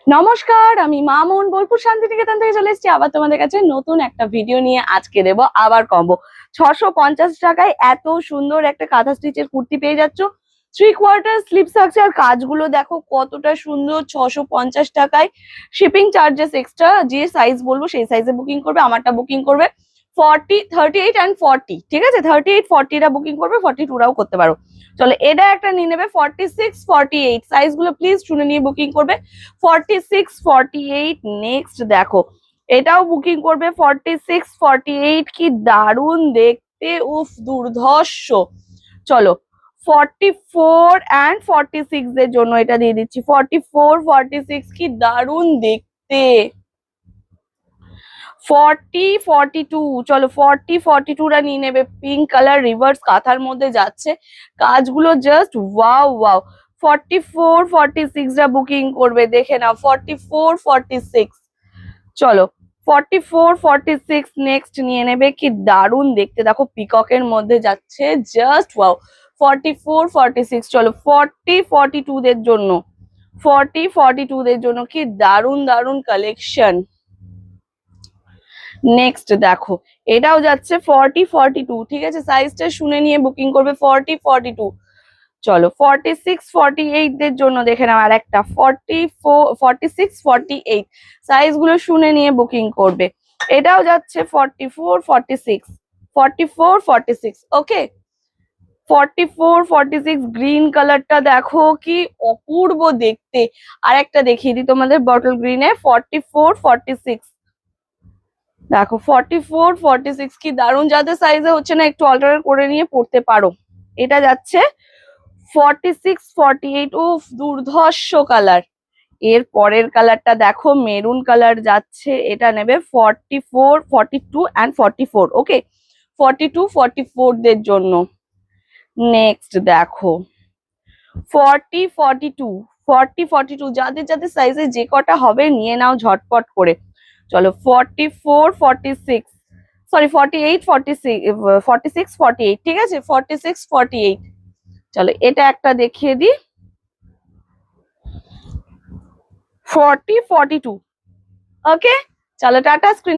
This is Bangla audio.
নমস্কার, আমি মামুন বোলপুর শান্তিনিকেতন থেকে চলে এসেছি আবার তোমাদের কাছে নতুন একটা ভিডিও নিয়ে। আজকে দেবো আবার কম্বো 650 টাকায় এত সুন্দর একটা কাঁথা স্টিচের কুর্তি পেয়ে যাচ্ছ। 3/4 স্লিপ স্ট্রাকচার, কাজগুলো দেখো কতটা সুন্দর। 650 টাকায়, শিপিং চার্জেস এক্সট্রা। যে সাইজ বলবো সেই সাইজে বুকিং করবে। আমারটা বুকিং করবে 38 and 40, ঠিক আছে? 38-40 টা বুকিং করবে, 42 রাও করতে পারো। চলো এটা একটা নিয়ে নেবে 46-48 সাইজ গুলো প্লিজ শুনে নিয়ে বুকিং করবে। 46-48 নেক্সট দেখো, এটাও বুকিং করবে 46-48। কি দারুণ দেখতে, উফ দুর্ধর্ষ। চলো 44 and 46 এর জন্য এটা দিয়ে দিচ্ছি। 44-46 কি দারুণ দেখতে। 40-42, চলো 40-42 টা নিয়ে নেবে। পিঙ্ক কালার রিভার্স কাঁথার মধ্যে যাচ্ছে, কাজগুলো জাস্ট ওয়াও ওয়াও। 44-46 টা বুকিং করবে, দেখে নাও 44-46। চলো 44-46 নেক্সট নিয়ে নেবে। কি দারুণ দেখতে, দেখো পিককের মধ্যে যাচ্ছে, জাস্ট ওয়াও। 44-46, চলো 40-42 দের জন্য। 40-42 দের জন্য কি দারুণ দারুণ কালেকশন। নেক্সট দেখো, এটাও যাচ্ছে 40-42, ঠিক আছে? সাইজটা শুনে নিয়ে বুকিং করবে। 40-42, চলো 46-48 দের জন্য দেখে নাও আর একটা 46-48 সাইজ গুলো শুনে নিয়ে বুকিং করবে। এটাও যাচ্ছে 44-46, 44-46, ওকে। 44-46 গ্রিন কালারটা দেখো কি অপূর্ব দেখতে। আর একটা দেখিয়ে দিই তোমাদের বটল গ্রিনে 44-46। দেখো 44-46 কি দারুণ। যাদের সাইজে হচ্ছে না একটু অল্টার করে নিয়ে পড়তে পারো। এটা যাচ্ছে 46-48, উফ দুর্ধর্ষ কালার। এর পরের কালারটা দেখো মেরুন কালার যাচ্ছে, এটা নেবে 44-42 and 44, ওকে। 42-44 দের জন্য। নেক্সট দেখো 40-42, 40-42 যাদের যাদের সাইজে যে কটা হবে নিয়ে নাও ঝটপট করে। চলো 44-46, সরি 46-48, ঠিক আছে? 46-48, চলো এটা একটা দেখিয়ে দিই 40-42, ওকে। চলো টাটা। স্ক্রিন